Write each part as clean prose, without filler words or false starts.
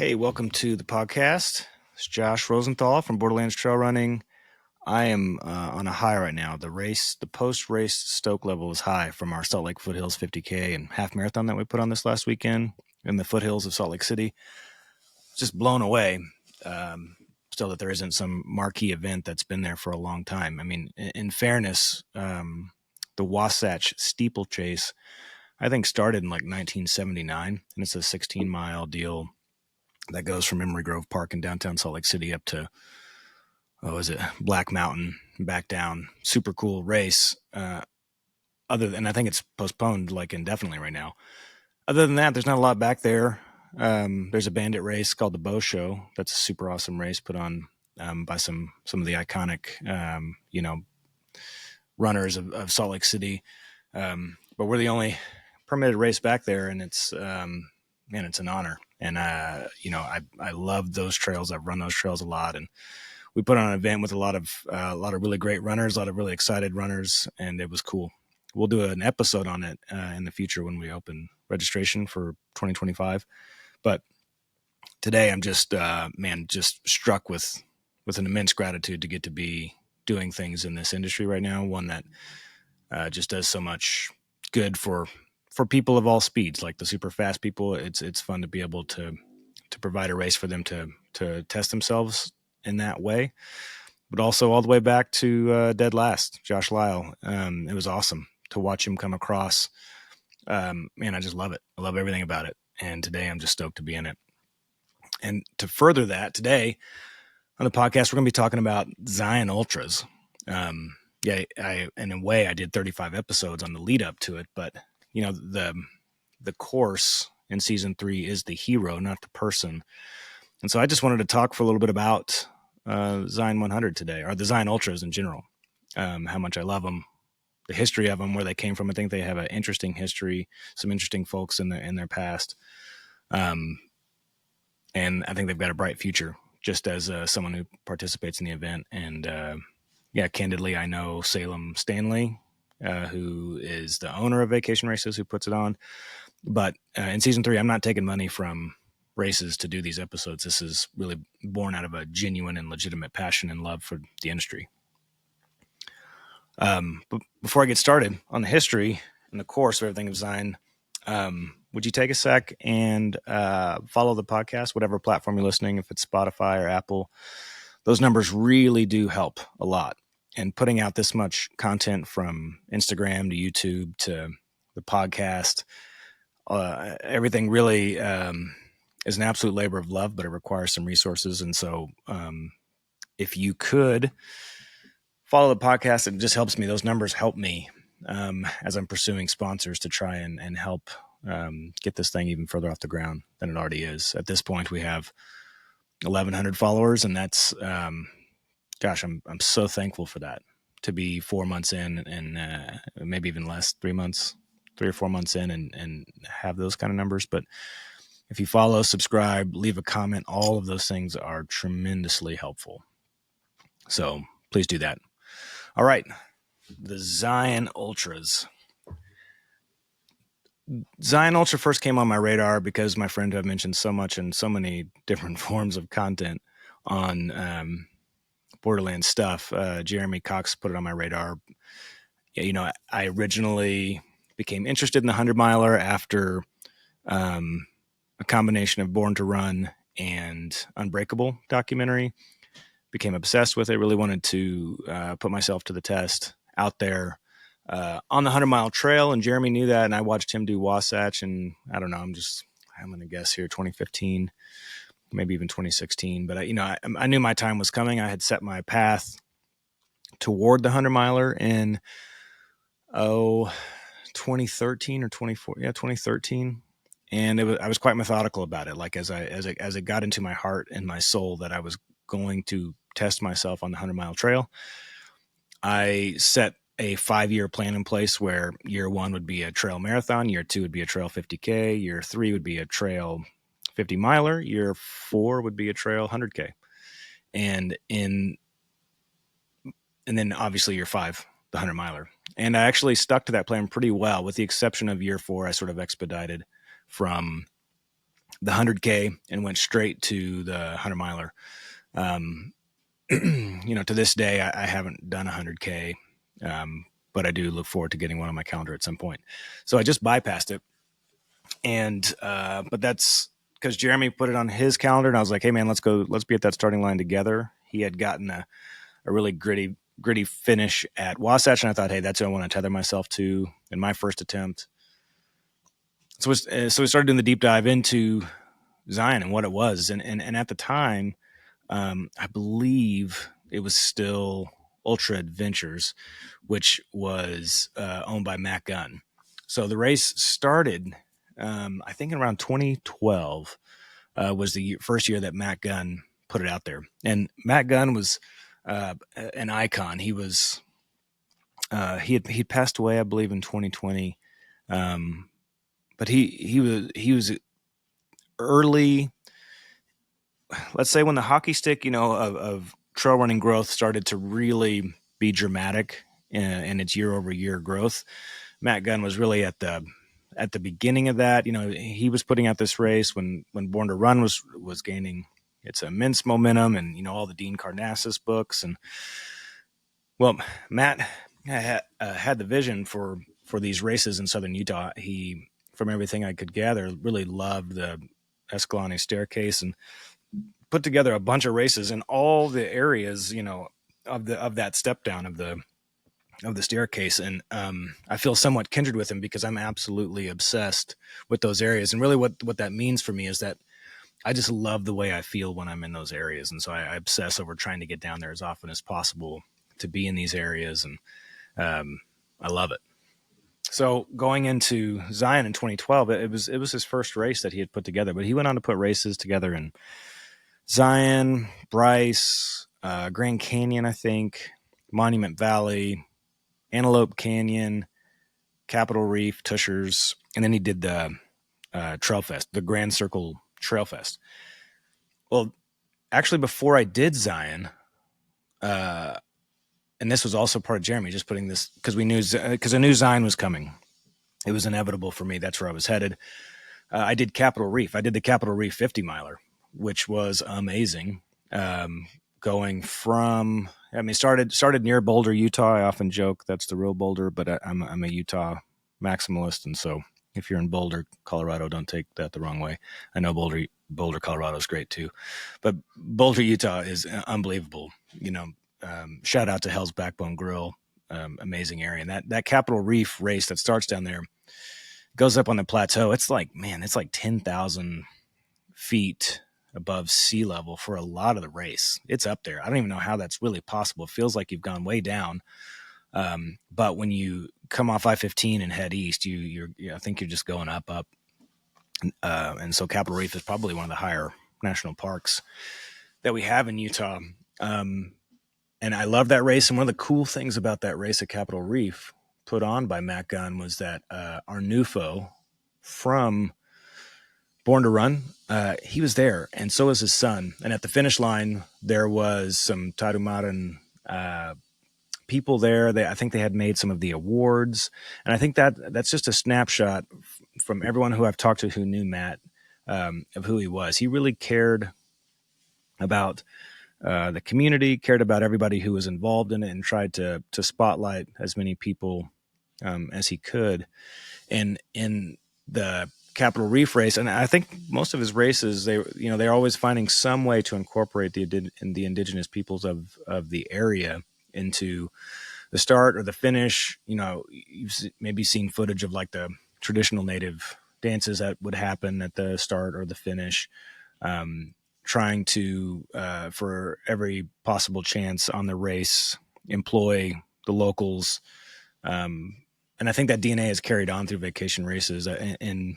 Hey, welcome to the podcast. It's Josh Rosenthal from Borderlands Trail Running. I am on a high right now. The post-race stoke level is high from our Salt Lake Foothills 50K and half marathon that we put on this last weekend in the foothills of Salt Lake City. Just blown away. Still that there isn't some marquee event that's been there for a long time. I mean, in fairness, the Wasatch Steeplechase, I think, started in like 1979, and it's a 16-mile deal that goes from Emery Grove Park in downtown Salt Lake City up to, Black Mountain, back down. Super cool race. And I think it's postponed like indefinitely right now. Other than that, there's not a lot back there. There's a bandit race called the Bow Show. That's a super awesome race put on by some of the iconic, runners of Salt Lake City. But we're the only permitted race back there, and it's an honor. And I love those trails. I've run those trails a lot, and we put on an event with a lot of really great runners, a lot of really excited runners, and it was cool. We'll do an episode on it in the future when we open registration for 2025. But today I'm just struck with an immense gratitude to get to be doing things in this industry right now. One that just does so much good for people of all speeds, like the super fast people. It's fun to be able to provide a race for them to test themselves in that way, but also all the way back to dead last, Josh Lyle. It was awesome to watch him come across. I just love it. I love everything about it. And today I'm just stoked to be in it. And to further that, today on the podcast, we're going to be talking about Zion Ultras. In a way, I did 35 episodes on the lead up to it, but the course in season 3 is the hero, not the person. And so I just wanted to talk for a little bit about Zion 100 today, or the Zion Ultras in general, how much I love them, the history of them, where they came from. I think they have an interesting history, some interesting folks in their past. And I think they've got a bright future, just as someone who participates in the event. And candidly, I know Salem Stanley, who is the owner of Vacation Races, who puts it on. But in season 3, I'm not taking money from races to do these episodes. This is really born out of a genuine and legitimate passion and love for the industry. But before I get started on the history and the course of everything of Zion, would you take a sec and follow the podcast, whatever platform you're listening, if it's Spotify or Apple? Those numbers really do help a lot. And putting out this much content from Instagram to YouTube to the podcast, everything really is an absolute labor of love, but it requires some resources. And so if you could follow the podcast, it just helps me. Those numbers help me as I'm pursuing sponsors to try and help get this thing even further off the ground than it already is. At this point, we have 1,100 followers, and that's, I'm so thankful for that, to be 4 months in and maybe even less, 3 or 4 months in and have those kind of numbers. But if you follow, subscribe, leave a comment, all of those things are tremendously helpful. So please do that. All right. The Zion Ultras. Zion Ultra first came on my radar because my friend who I've mentioned so much in so many different forms of content on Borderlands stuff, Jeremy Cox put it on my radar. I originally became interested in the 100-miler after a combination of Born to Run and Unbreakable documentary. Became obsessed with it, really wanted to put myself to the test out there on the 100-mile trail, and Jeremy knew that, and I watched him do Wasatch, and I don't know, I'm going to guess here 2015, maybe even 2016, but I knew my time was coming. I had set my path toward the 100-miler in 2013 or 2013, and I was quite methodical about it. Like as it got into my heart and my soul that I was going to test myself on the 100-mile trail, I set a 5-year plan in place where year 1 would be a trail marathon, year 2 would be a trail 50K, year 3 would be a trail 50 miler, year 4 would be a trail 100K. And then obviously year 5, the 100 miler. And I actually stuck to that plan pretty well, with the exception of year 4. I sort of expedited from the 100K and went straight to the 100 miler. To this day, I haven't done 100K, but I do look forward to getting one on my calendar at some point. So I just bypassed it. And, but that's because Jeremy put it on his calendar, and I was like, hey man, let's be at that starting line together. He had gotten a really gritty finish at Wasatch, and I thought, hey, that's what I want to tether myself to in my first attempt. So we started doing the deep dive into Zion and what it was. And at the time, I believe it was still Ultra Adventures, which was owned by Matt Gunn. So the race started, I think, in around 2012 was the first year that Matt Gunn put it out there. And Matt Gunn was an icon. He was he passed away, I believe, in 2020. But he was early, let's say, when the hockey stick, of trail running growth started to really be dramatic in its year over year growth. Matt Gunn was really at the beginning of that. He was putting out this race when Born to Run was gaining its immense momentum, and all the Dean Karnassus books. And well, Matt had the vision for these races in southern Utah. He, from everything I could gather, really loved the Escalante Staircase and put together a bunch of races in all the areas, of that step down of the staircase. And I feel somewhat kindred with him because I'm absolutely obsessed with those areas. And really what that means for me is that I just love the way I feel when I'm in those areas. And so I obsess over trying to get down there as often as possible to be in these areas. And I love it. So going into Zion in 2012, it was his first race that he had put together, but he went on to put races together in Zion, Bryce, Grand Canyon, I think, Monument Valley, Antelope Canyon, Capitol Reef, Tushers, and then he did the Trail Fest, the Grand Circle Trail Fest. Well, actually, before I did Zion, and this was also part of Jeremy just putting this, because I knew Zion was coming. It was inevitable for me. That's where I was headed. I did Capitol Reef. I did the Capitol Reef 50 miler, which was amazing. Going from, started near Boulder, Utah. I often joke that's the real Boulder, but I'm a Utah maximalist. And so if you're in Boulder, Colorado, don't take that the wrong way. I know Boulder, Colorado is great too, but Boulder, Utah is unbelievable. Shout out to Hell's Backbone Grill. Amazing area. And that Capitol Reef race that starts down there goes up on the plateau. It's like 10,000 feet above sea level for a lot of the race. It's up there. I don't even know how that's really possible. It feels like you've gone way down. But when you come off I-15 and head east, I think you're just going up. And so Capitol Reef is probably one of the higher national parks that we have in Utah. And I love that race. And one of the cool things about that race at Capitol Reef, put on by Matt Gunn, was that our NUFO from Born to Run, he was there, and so was his son. And at the finish line, there was some Tarumaran people there. I think they had made some of the awards. And I think that's just a snapshot from everyone who I've talked to who knew Matt, of who he was. He really cared about the community, cared about everybody who was involved in it, and tried to spotlight as many people as he could. And in the Capitol Reef race, and I think most of his races, they're always finding some way to incorporate the indigenous peoples of the area into the start or the finish. You've maybe seen footage of like the traditional native dances that would happen at the start or the finish, trying to, for every possible chance on the race, employ the locals. And I think that DNA has carried on through vacation races. And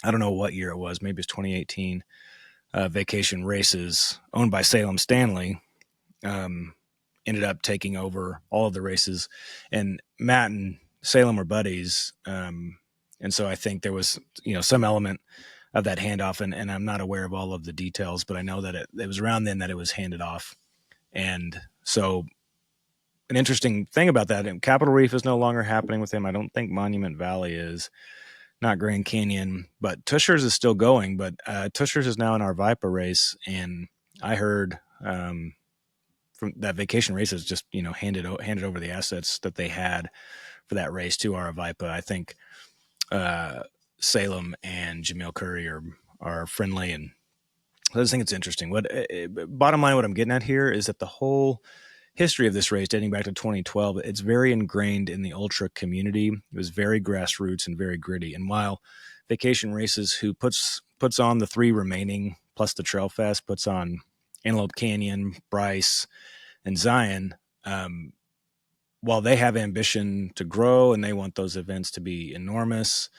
I don't know what year it was. Maybe it's 2018. Vacation races owned by Salem Stanley ended up taking over all of the races. And Matt and Salem were buddies. And so I think there was, some element of that handoff. And I'm not aware of all of the details, but I know that it was around then that it was handed off. And so an interesting thing about that, Capitol Reef is no longer happening with him. I don't think Monument Valley is. not Grand Canyon, but Tusher's is still going. But Tusher's is now in our Vipa race, and I heard from that Vacation Races just handed over the assets that they had for that race to our Vipa. I think Salem and Jamil Curry are friendly, and I just think it's interesting. Bottom line, what I'm getting at here is that the whole history of this race, dating back to 2012, it's very ingrained in the ultra community. It was very grassroots and very gritty. And while Vacation Races, who puts on the 3 remaining plus the Trail Fest, puts on Antelope Canyon, Bryce, and Zion, while they have ambition to grow and they want those events to be enormous,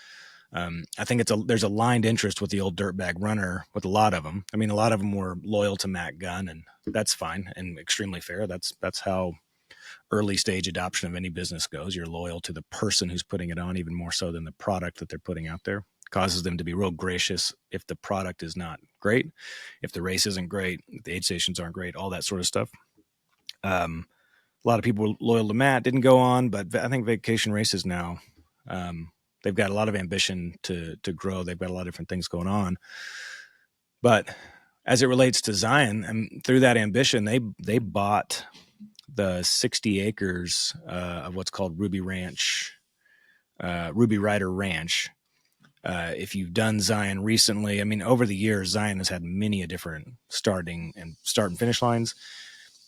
I think there's aligned interest with the old dirtbag runner with a lot of them. I mean, a lot of them were loyal to Matt Gunn, and that's fine and extremely fair. That's how early stage adoption of any business goes. You're loyal to the person who's putting it on, even more so than the product that they're putting out there. It causes them to be real gracious if the product is not great, if the race isn't great, if the aid stations aren't great, all that sort of stuff. A lot of people were loyal to Matt, didn't go on, but I think Vacation Races now, they've got a lot of ambition to grow. They've got a lot of different things going on. But as it relates to Zion, and through that ambition, they bought the 60 acres of what's called Ruby Rider Ranch. If you've done Zion recently, I mean, over the years, Zion has had many different start and finish lines,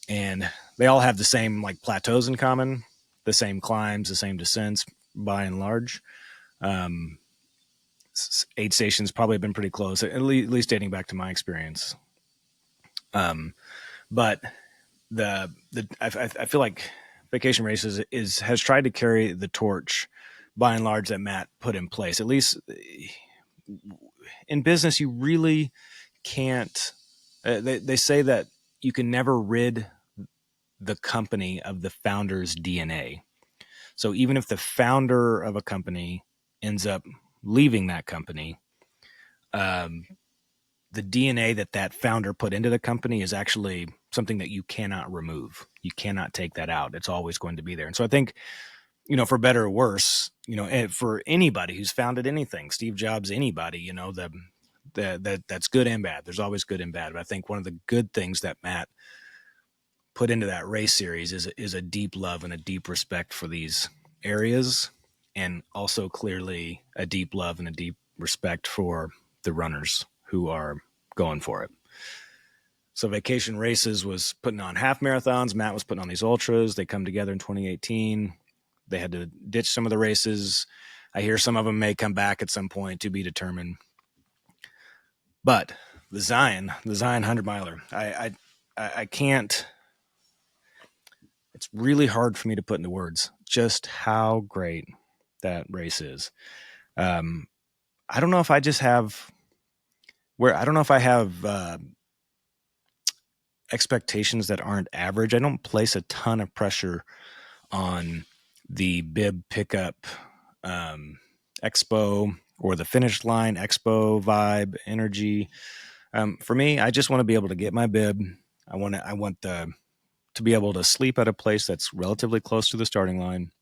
and they all have the same like plateaus in common, the same climbs, the same descents by and large. Aid stations probably have been pretty close, at least dating back to my experience. But I feel like Vacation Races has tried to carry the torch by and large that Matt put in place. At least in business, you really can't. They say that you can never rid the company of the founder's DNA. So even if the founder of a company ends up leaving that company, the DNA that founder put into the company is actually something that you cannot remove. You cannot take that out. It's always going to be there. And so I think, for better or worse, for anybody who's founded anything, Steve Jobs, anybody, that's good and bad. There's always good and bad. But I think one of the good things that Matt put into that race series is a deep love and a deep respect for these areas, and also clearly a deep love and a deep respect for the runners who are going for it. So Vacation Races was putting on half marathons. Matt was putting on these ultras. They come together in 2018. They had to ditch some of the races. I hear some of them may come back at some point, to be determined. But the Zion 100 miler, I can't. It's really hard for me to put into words just how great that race is. I don't know if I just have expectations that aren't average. I don't place a ton of pressure on the bib pickup expo or the finish line expo vibe energy. For me, I just want to be able to get my bib. I want to be able to sleep at a place that's relatively close to the starting line.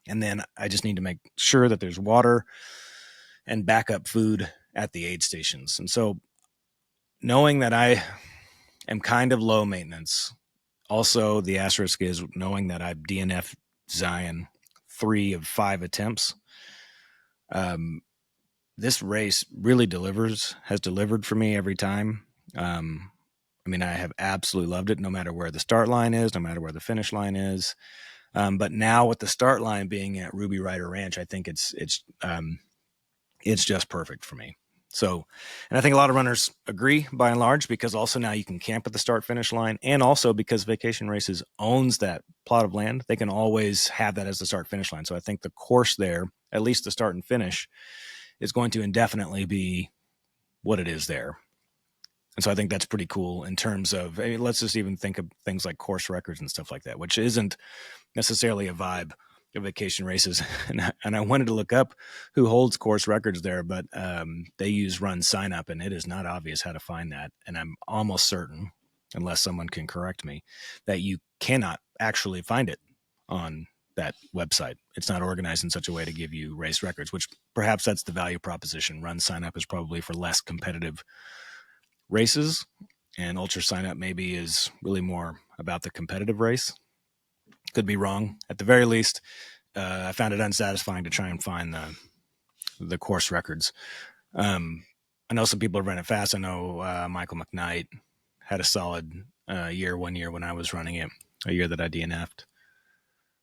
And then I just need to make sure that there's water and backup food at the aid stations. And so knowing that I am kind of low maintenance, also the asterisk is knowing that I've DNF Zion 3 of 5 attempts. This race really has delivered for me every time. I mean, I have absolutely loved it, no matter where the start line is, no matter where the finish line is. But now with the start line being at Ruby Rider Ranch, I think it's just perfect for me. So, and I think a lot of runners agree by and large, because also now you can camp at the start finish line, and also because Vacation Races owns that plot of land, they can always have that as the start finish line. So I think the course there, at least the start and finish, is going to indefinitely be what it is there. And so I think that's pretty cool in terms of, let's just even think of things like course records and stuff like that, which isn't necessarily a vibe of Vacation Races. And I wanted to look up who holds course records there, but they use Run Sign Up, and it is not obvious how to find that. And I'm almost certain, unless someone can correct me, that you cannot actually find it on that website. It's not organized in such a way to give you race records, which perhaps that's the value proposition. Run Sign Up is probably for less competitive races, and Ultra Sign Up maybe is really more about the competitive race. Could be wrong. At the very least, I found it unsatisfying to try and find the course records. I know some people have run it fast. I know Michael McKnight had a solid year one year when I was running it, a year that I DNF'd.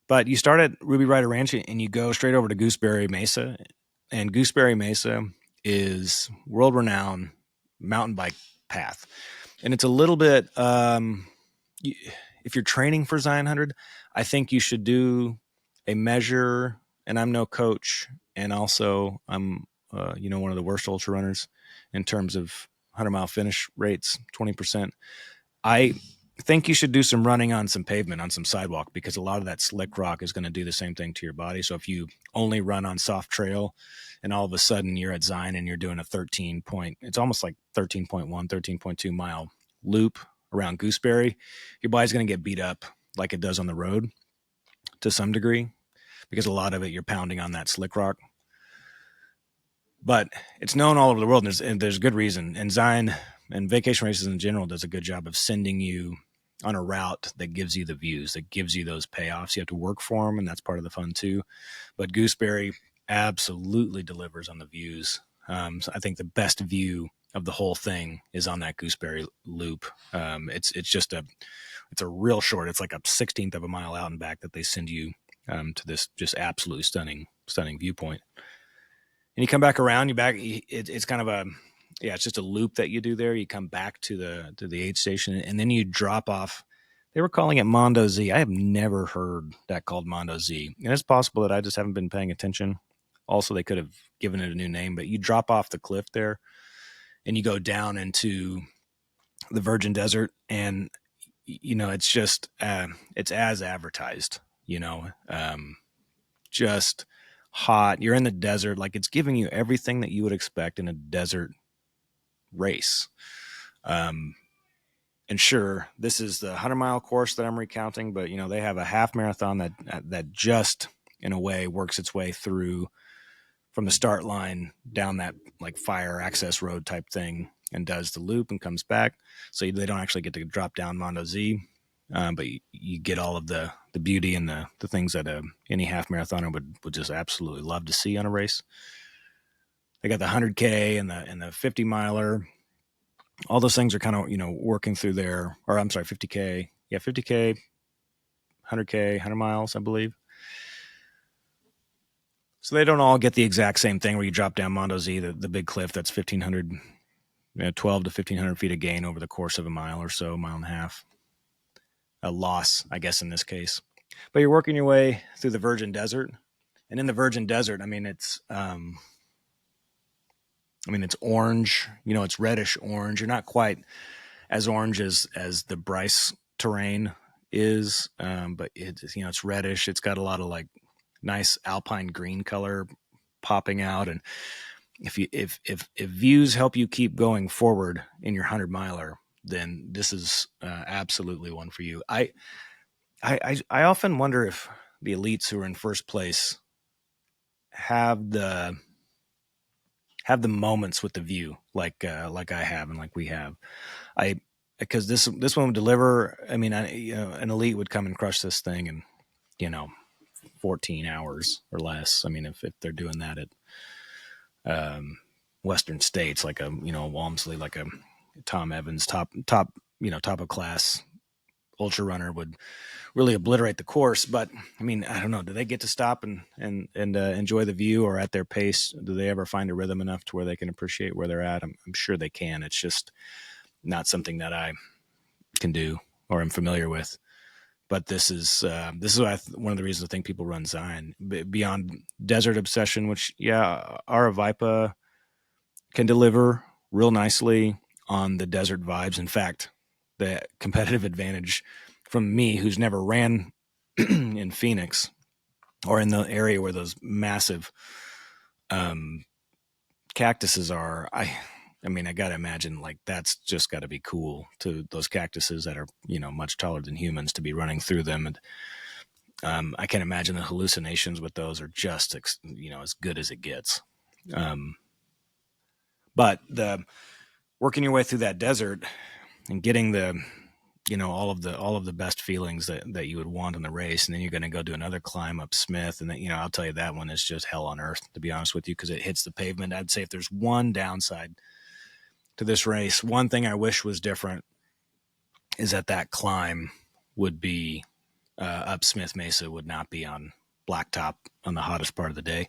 But you start at Ruby Rider Ranch and you go straight over to Gooseberry Mesa. And Gooseberry Mesa is world-renowned mountain bike path. And it's a little bit, if you're training for Zion 100, I think you should do a measure. And I'm no coach. And also I'm, one of the worst ultra runners in terms of 100-mile finish rates, 20%. I think you should do some running on some pavement, on some sidewalk, because a lot of that slick rock is going to do the same thing to your body. So if you only run on soft trail and all of a sudden you're at Zion and you're doing a it's almost like 13.1, 13.2 mile loop around Gooseberry, your body's going to get beat up like it does on the road to some degree, because a lot of it you're pounding on that slick rock. But it's known all over the world, and there's good reason. And Zion and Vacation Races in general does a good job of sending you on a route that gives you the views, that gives you those payoffs. You have to work for them, and that's part of the fun too. But Gooseberry absolutely delivers on the views. So I think the best view of the whole thing is on that Gooseberry loop. It's a real short. It's like a 16th of a mile out and back that they send you to this just absolutely stunning viewpoint. And you come back around, it's kind of it's just a loop that you do there. You come back to the aid station, and then you drop off. They were calling it Mondo Z. I have never heard that called Mondo Z. And it's possible that I just haven't been paying attention. Also, they could have given it a new name, but you drop off the cliff there and you go down into the Virgin Desert, and, it's just, it's as advertised, just hot. You're in the desert. Like, it's giving you everything that you would expect in a desert race. And sure, this is the 100-mile course that I'm recounting, but they have a half marathon that just in a way works its way through from the start line down that like fire access road type thing and does the loop and comes back. So they don't actually get to drop down Mondo Z, but you get all of the beauty and the things that any half marathoner would just absolutely love to see on a race. They got the 100K and the 50 miler. All those things are kind of, working through there, or I'm sorry, 50K. Yeah, 50K, 100K, 100 miles, I believe. So they don't all get the exact same thing where you drop down Mondo Z, the big cliff that's 1,500, 12 to 1,500 feet of gain over the course of a mile or so, mile and a half. A loss, I guess, in this case. But you're working your way through the Virgin Desert. And in the Virgin Desert, it's orange, it's reddish orange. You're not quite as orange as the Bryce terrain is, but it's reddish. It's got a lot of like nice alpine green color popping out. And if views help you keep going forward in your 100-miler, then this is absolutely one for you. I often wonder if the elites who are in first place have the moments with the view like I have and like we have. Because this one would deliver. An elite would come and crush this thing in 14 hours or less. If they're doing that at Western states, like a Walmsley, like a Tom Evans, top of class ultra runner would really obliterate the course. But I don't know, do they get to stop and enjoy the view, or at their pace, do they ever find a rhythm enough to where they can appreciate where they're at? I'm sure they can. It's just not something that I can do or am familiar with. But this is one of the reasons I think people run Zion. Beyond desert obsession, which Aravaipa can deliver real nicely on the desert vibes. In fact, the competitive advantage from me, who's never ran in Phoenix or in the area where those massive cactuses are, I got to imagine like that's just got to be cool to those cactuses that are, much taller than humans, to be running through them. And I can imagine the hallucinations with those are just, as good as it gets. But the working your way through that desert and getting all of the best feelings that you would want in the race, and then you're going to go do another climb up Smith, and then I'll tell you that one is just hell on earth, to be honest with you, because it hits the pavement. I'd say if there's one downside to this race, one thing I wish was different is that climb would be up Smith Mesa, would not be on blacktop on the hottest part of the day.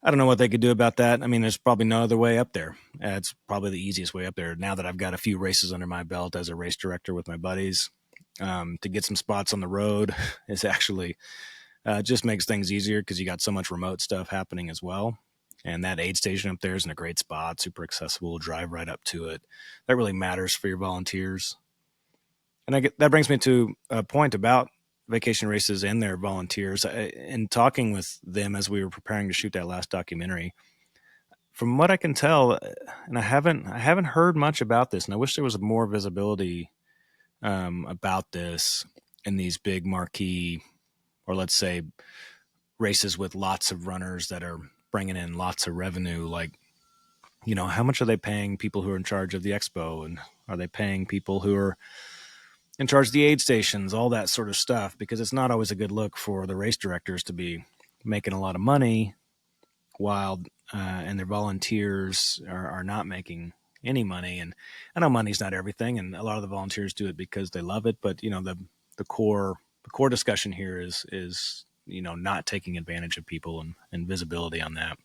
I don't know what they could do about that. I mean, there's probably no other way up there. It's probably the easiest way up there. Now that I've got a few races under my belt as a race director with my buddies, to get some spots on the road is actually just makes things easier because you got so much remote stuff happening as well. And that aid station up there is in a great spot, super accessible, drive right up to it. That really matters for your volunteers. And that brings me to a point about vacation races and their volunteers. In talking with them as we were preparing to shoot that last documentary, from what I can tell, and I haven't heard much about this, and I wish there was more visibility about this in these big marquee, or let's say races with lots of runners that are bringing in lots of revenue. Like, how much are they paying people who are in charge of the expo, and are they paying people who are in charge of the aid stations, all that sort of stuff, because it's not always a good look for the race directors to be making a lot of money while and their volunteers are not making any money. And I know money's not everything, and a lot of the volunteers do it because they love it, but the core discussion here is not taking advantage of people and visibility on that.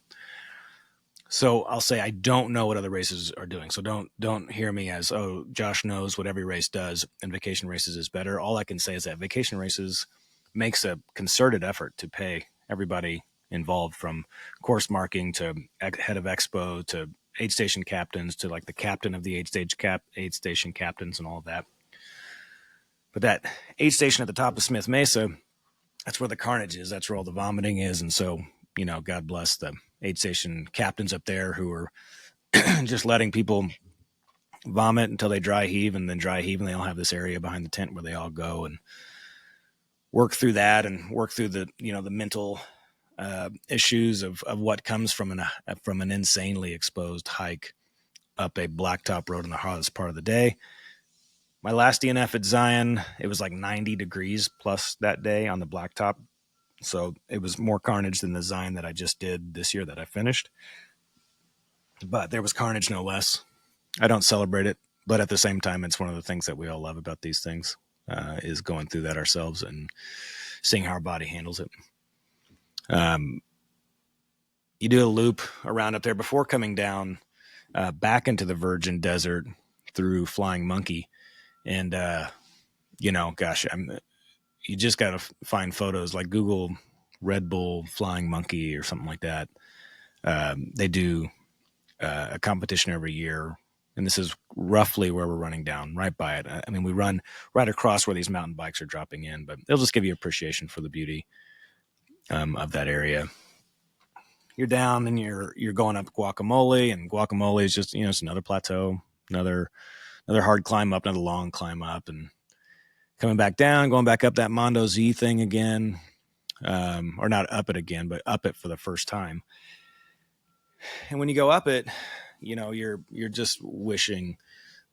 So I'll say I don't know what other races are doing. So don't hear me as, oh, Josh knows what every race does and vacation races is better. All I can say is that vacation races makes a concerted effort to pay everybody involved, from course marking to head of expo to aid station captains to like the captain of the aid station captains and all of that. But that aid station at the top of Smith Mesa, that's where the carnage is. That's where all the vomiting is. And so, God bless the aid station captains up there who are just letting people vomit until they dry heave, and then dry heave, and they all have this area behind the tent where they all go and work through that and work through the the mental issues of what comes from an insanely exposed hike up a blacktop road in the hottest part of the day. My last DNF at Zion, it was like 90 degrees plus that day on the blacktop. So it was more carnage than the Zion that I just did this year that I finished. But there was carnage no less. I don't celebrate it, but at the same time, it's one of the things that we all love about these things, is going through that ourselves and seeing how our body handles it. You do a loop around up there before coming down back into the Virgin Desert through Flying Monkey. And, gosh, you just got to find photos, like Google Red Bull Flying Monkey or something like that. They do a competition every year, and this is roughly where we're running down, right by it. I mean, we run right across where these mountain bikes are dropping in, but it'll just give you appreciation for the beauty of that area. You're down and you're going up Guacamole, and Guacamole is just, it's another plateau, another hard climb up, another long climb up, and coming back down, going back up that Mondo Z thing again, or not up it again, but up it for the first time. And when you go up it, you're just wishing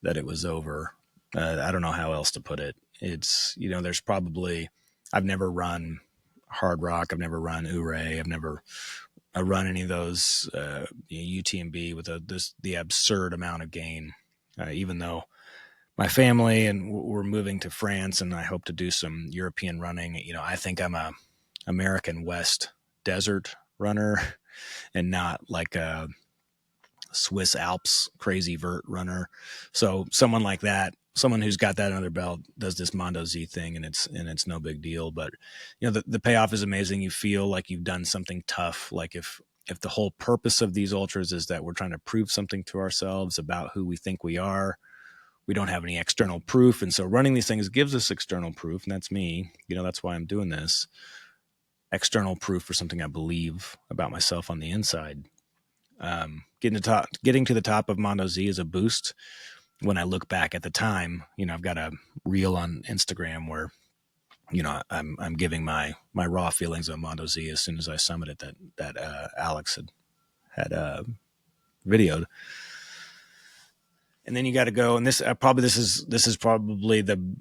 that it was over. I don't know how else to put it. It's, there's probably, I've never run Hard Rock. I've never run Ouray. I've never run any of those UTMB with the absurd amount of gain, even though my family and we're moving to France and I hope to do some European running. I think I'm a American West desert runner and not like a Swiss Alps crazy vert runner. So someone like that, someone who's got that under their belt, does this Mondo Z thing, and it's no big deal. But the payoff is amazing. You feel like you've done something tough. Like if the whole purpose of these ultras is that we're trying to prove something to ourselves about who we think we are, we don't have any external proof. And so running these things gives us external proof. And that's me. That's why I'm doing this. External proof for something I believe about myself on the inside. Getting to the top of Mondo Z is a boost. When I look back at the time, I've got a reel on Instagram where I'm giving my raw feelings on Mondo Z as soon as I summited that Alex had videoed. And then you got to go, and this is probably the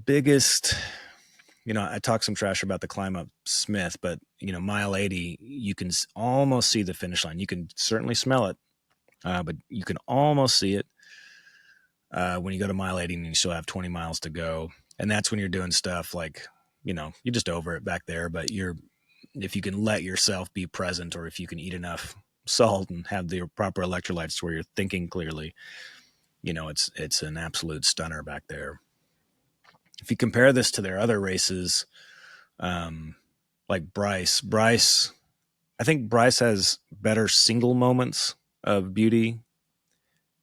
biggest. I talk some trash about the climb up Smith, but mile 80, you can almost see the finish line. You can certainly smell it, but you can almost see it when you go to mile 80 and you still have 20 miles to go. And that's when you're doing stuff like, you're just over it back there, but if you can let yourself be present, or if you can eat enough salt and have the proper electrolytes to where you're thinking clearly, it's an absolute stunner back there. If you compare this to their other races, like Bryce, I think Bryce has better single moments of beauty.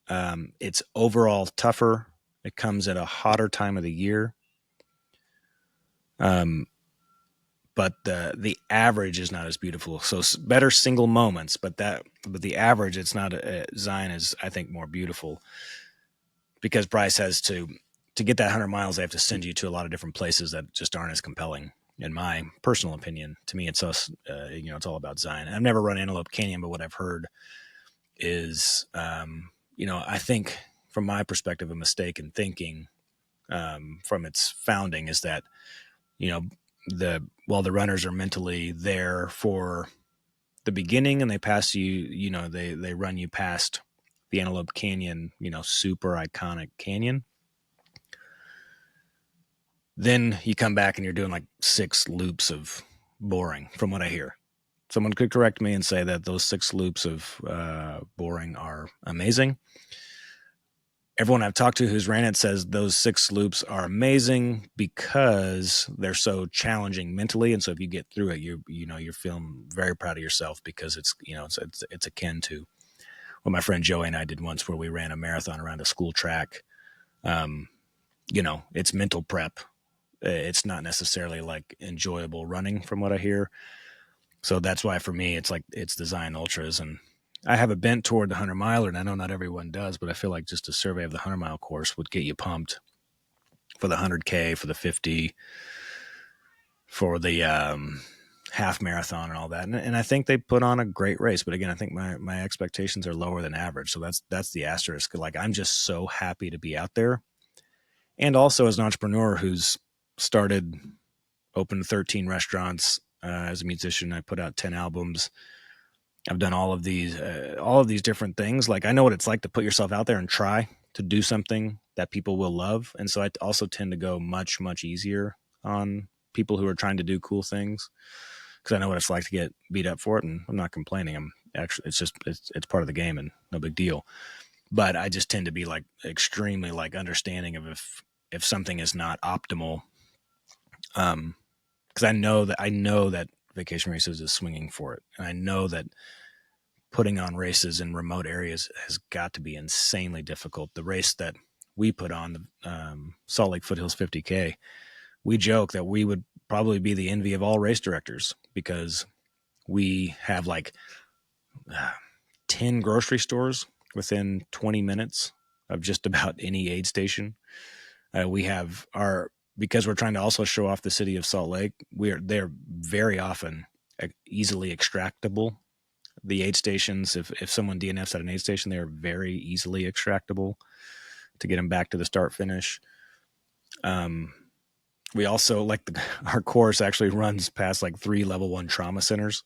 It's overall tougher. It comes at a hotter time of the year. But the average is not as beautiful. So better single moments, but the average, it's not. Zion is, I think, more beautiful, because Bryce has to get that 100 miles. They have to send you to a lot of different places that just aren't as compelling, in my personal opinion. To me, it's it's all about Zion. I've never run Antelope Canyon, but what I've heard is, I think from my perspective, a mistake in thinking from its founding is that, the runners are mentally there for the beginning, and they pass you, they run you past the Antelope Canyon, super iconic canyon. Then you come back and you're doing like 6 loops of boring, from what I hear. Someone could correct me and say that those 6 loops of boring are amazing. Everyone I've talked to who's ran it says those 6 loops are amazing because they're so challenging mentally. And so if you get through it, you're feeling very proud of yourself, because it's akin to what my friend Joey and I did once, where we ran a marathon around a school track. It's mental prep. It's not necessarily like enjoyable running, from what I hear. So that's why for me, it's the Zion Ultras. And I have a bent toward the 100 miler, and I know not everyone does, but I feel like just a survey of the 100 mile course would get you pumped for the 100K, for the 50, for the half marathon and all that. And I think they put on a great race. But again, I think my expectations are lower than average. So that's the asterisk. Like, I'm just so happy to be out there. And also, as an entrepreneur who's opened 13 restaurants, as a musician, I put out 10 albums. I've done all of these different things. Like, I know what it's like to put yourself out there and try to do something that people will love. And so I also tend to go much, much easier on people who are trying to do cool things, because I know what it's like to get beat up for it. And I'm not complaining. I'm actually, it's part of the game and no big deal. But I just tend to be like extremely like understanding of if something is not optimal. Because I know that Vacation Races is swinging for it. And I know that putting on races in remote areas has got to be insanely difficult. The race that we put on, the Salt Lake Foothills 50K, we joke that we would probably be the envy of all race directors, because we have like 10 grocery stores within 20 minutes of just about any aid station. We have because we're trying to also show off the city of Salt Lake, they're very often easily extractable. The aid stations, if someone DNFs at an aid station, they're very easily extractable to get them back to the start finish. We also our course actually runs past like 3 level 1 trauma centers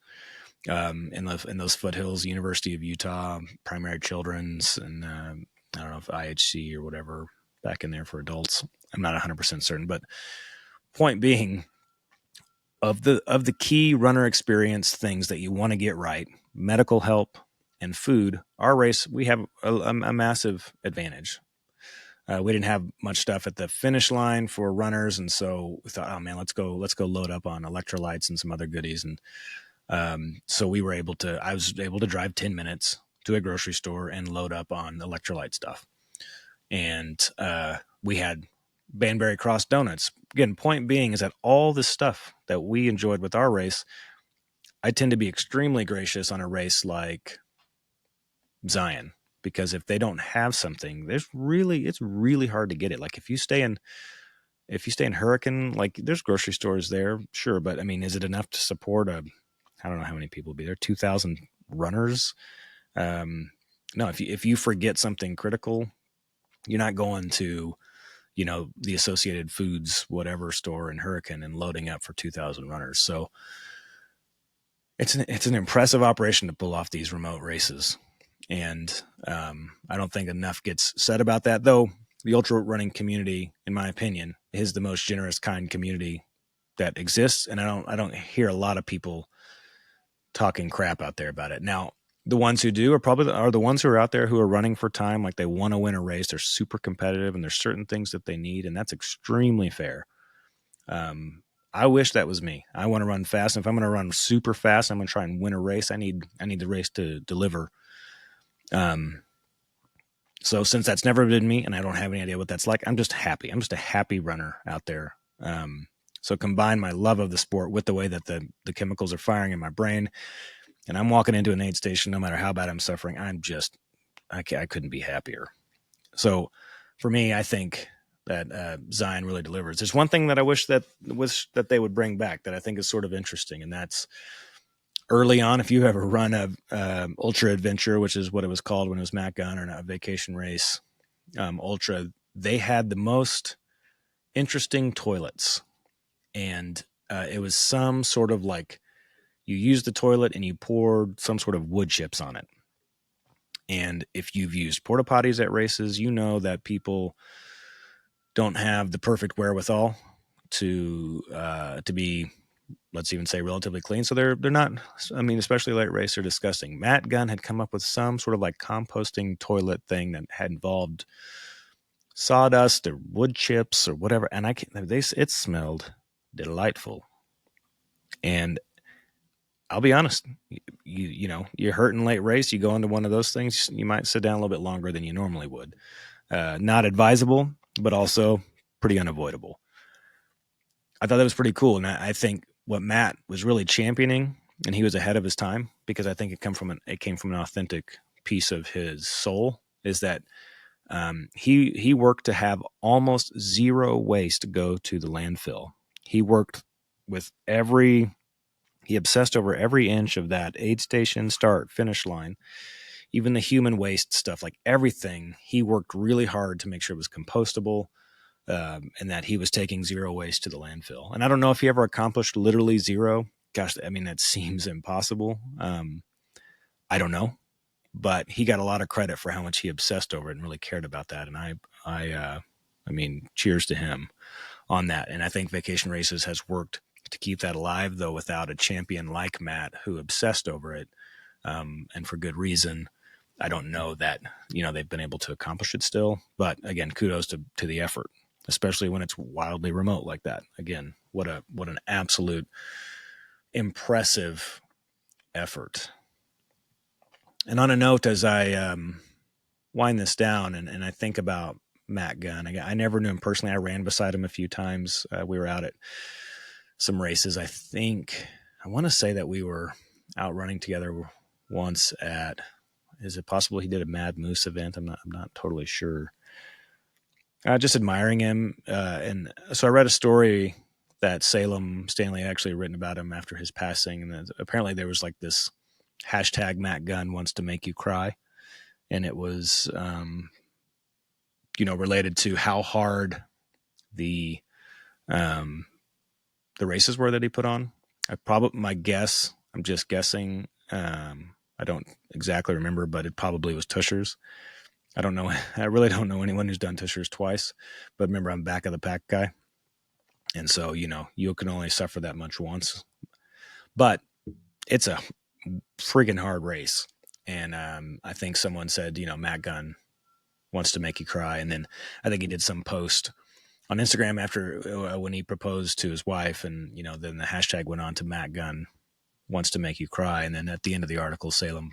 in those foothills: University of Utah, Primary Children's, and I don't know if IHC or whatever back in there for adults. I'm not 100% certain, but point being, of the key runner experience things that you want to get right, medical help and food, our race, we have a massive advantage. We didn't have much stuff at the finish line for runners, and so we thought, oh man, let's go load up on electrolytes and some other goodies. And so I was able to drive 10 minutes to a grocery store and load up on electrolyte stuff. And we had Banbury Cross donuts. Again, point being is that all the stuff that we enjoyed with our race, I tend to be extremely gracious on a race like Zion, because if they don't have something, it's really hard to get it. Like, if you stay in if you stay in Hurricane, like there's grocery stores there, sure, but I mean, is it enough to support I don't know how many people will be there, 2,000 runners? Um, no, if you forget something critical, you're not going to, the Associated Foods whatever store in Hurricane and loading up for 2,000 runners. So it's an impressive operation to pull off these remote races, and I don't think enough gets said about that. Though the ultra running community, in my opinion, is the most generous, kind community that exists, and I don't hear a lot of people talking crap out there about it. Now, the ones who do are the ones who are out there who are running for time, like they want to win a race. They're super competitive, and there's certain things that they need, and that's extremely fair. Um, I wish that was me. I want to run fast. And if I'm going to run super fast, I'm going to try and win a race. I need the race to deliver. So since that's never been me, and I don't have any idea what that's like, I'm just happy. I'm just a happy runner out there. So combine my love of the sport with the way that the chemicals are firing in my brain, and I'm walking into an aid station, no matter how bad I'm suffering, I couldn't be happier. So for me, I think that Zion really delivers. There's one thing that I wish that they would bring back that I think is sort of interesting, and that's early on, if you ever run a ultra adventure, which is what it was called when it was Matt Gunn, or a vacation race, ultra, they had the most interesting toilets, and it was some sort of like you used the toilet and you poured some sort of wood chips on it. And if you've used porta potties at races, you know that people don't have the perfect wherewithal to be, let's even say, relatively clean. So they're not, I mean, especially late race, they're disgusting. Matt Gunn had come up with some sort of like composting toilet thing that had involved sawdust or wood chips or whatever, and it smelled delightful. And I'll be honest, you're hurting late race, you go into one of those things, you might sit down a little bit longer than you normally would. Not advisable, but also pretty unavoidable. I thought that was pretty cool, and I think what Matt was really championing, and he was ahead of his time, because I think it came from an authentic piece of his soul, is that he worked to have almost zero waste go to the landfill. He worked with he obsessed over every inch of that aid station start finish line, even the human waste stuff, like everything. He worked really hard to make sure it was compostable, and that he was taking zero waste to the landfill. And I don't know if he ever accomplished literally zero. Gosh, I mean, that seems impossible. I don't know, but he got a lot of credit for how much he obsessed over it and really cared about that. And I mean, cheers to him on that. And I think Vacation Races has worked to keep that alive, though without a champion like Matt who obsessed over it, and for good reason. I don't know that they've been able to accomplish it still, but again, kudos to the effort, especially when it's wildly remote like that. Again, what an absolute impressive effort. And on a note, as I wind this down and I think about Matt Gunn, I never knew him personally. I ran beside him a few times. We were out at some races. I want to say that we were out running together once at, is it possible he did a Mad Moose event? I'm not totally sure. Just admiring him. And so I read a story that Salem Stanley actually written about him after his passing. And apparently there was like this hashtag Matt Gunn wants to make you cry. And it was, related to how hard the races were that he put on. I'm just guessing. I don't exactly remember, but it probably was Tushers. I don't know. I really don't know anyone who's done Tushers twice, but remember, I'm back of the pack guy. And so, you can only suffer that much once, but it's a friggin' hard race. And I think someone said, Matt Gunn wants to make you cry. And then I think he did some post on Instagram after when he proposed to his wife, and then the hashtag went on to Matt Gunn wants to make you cry. And then at the end of the article, Salem,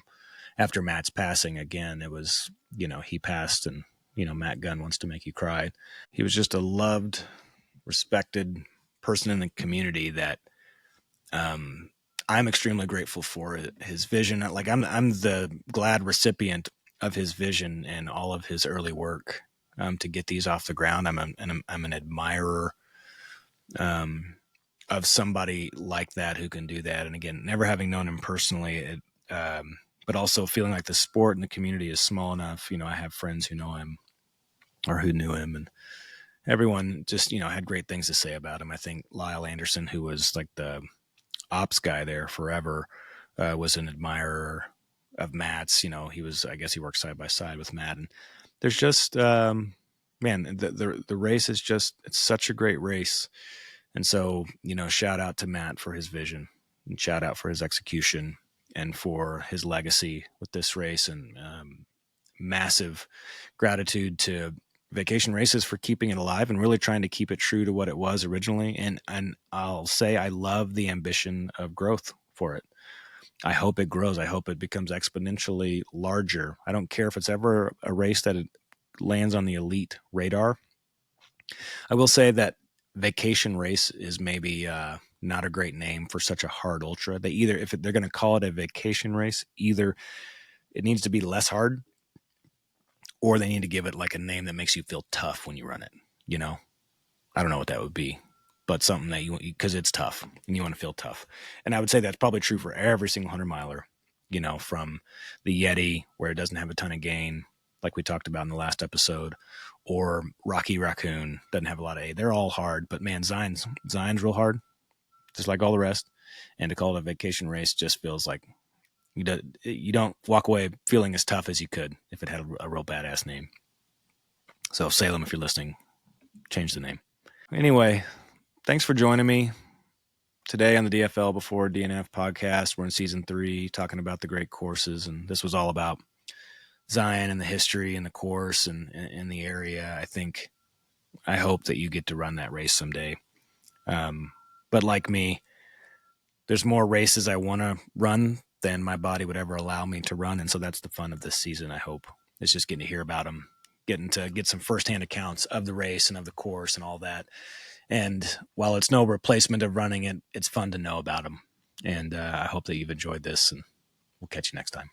after Matt's passing, again, it was he passed, and Matt Gunn wants to make you cry. He was just a loved, respected person in the community that I'm extremely grateful for his vision. Like I'm the glad recipient of his vision and all of his early work to get these off the ground. I'm an admirer of somebody like that who can do that. And again, never having known him personally, but also feeling like the sport and the community is small enough. I have friends who know him or who knew him, and everyone just, had great things to say about him. I think Lyle Anderson, who was like the ops guy there forever, was an admirer of Matt's. I guess he worked side by side with Matt. And there's just, man, the race is just, it's such a great race. And so, shout out to Matt for his vision, and shout out for his execution and for his legacy with this race, and massive gratitude to Vacation Races for keeping it alive and really trying to keep it true to what it was originally. And I'll say I love the ambition of growth for it. I hope it grows. I hope it becomes exponentially larger. I don't care if it's ever a race that it lands on the elite radar. I will say that Vacation Race is maybe not a great name for such a hard ultra. If they're going to call it a vacation race, either it needs to be less hard, or they need to give it like a name that makes you feel tough when you run it. I don't know what that would be, but something that because it's tough and you want to feel tough. And I would say that's probably true for every single 100-miler, from the Yeti, where it doesn't have a ton of gain, like we talked about in the last episode, or Rocky Raccoon, doesn't have a lot of A. They're all hard, but man, Zion's real hard, just like all the rest. And to call it a vacation race just feels like you don't walk away feeling as tough as you could if it had a real badass name. So Salem, if you're listening, change the name. Anyway, thanks for joining me today on the DFL Before DNF podcast. We're in season 3 talking about the great courses, and this was all about Zion and the history and the course and the area. I hope that you get to run that race someday. But like me, there's more races I want to run than my body would ever allow me to run. And so that's the fun of this season, I hope. It's just getting to hear about them, getting to get some firsthand accounts of the race and of the course and all that. And while it's no replacement of running it, it's fun to know about them. And I hope that you've enjoyed this, and we'll catch you next time.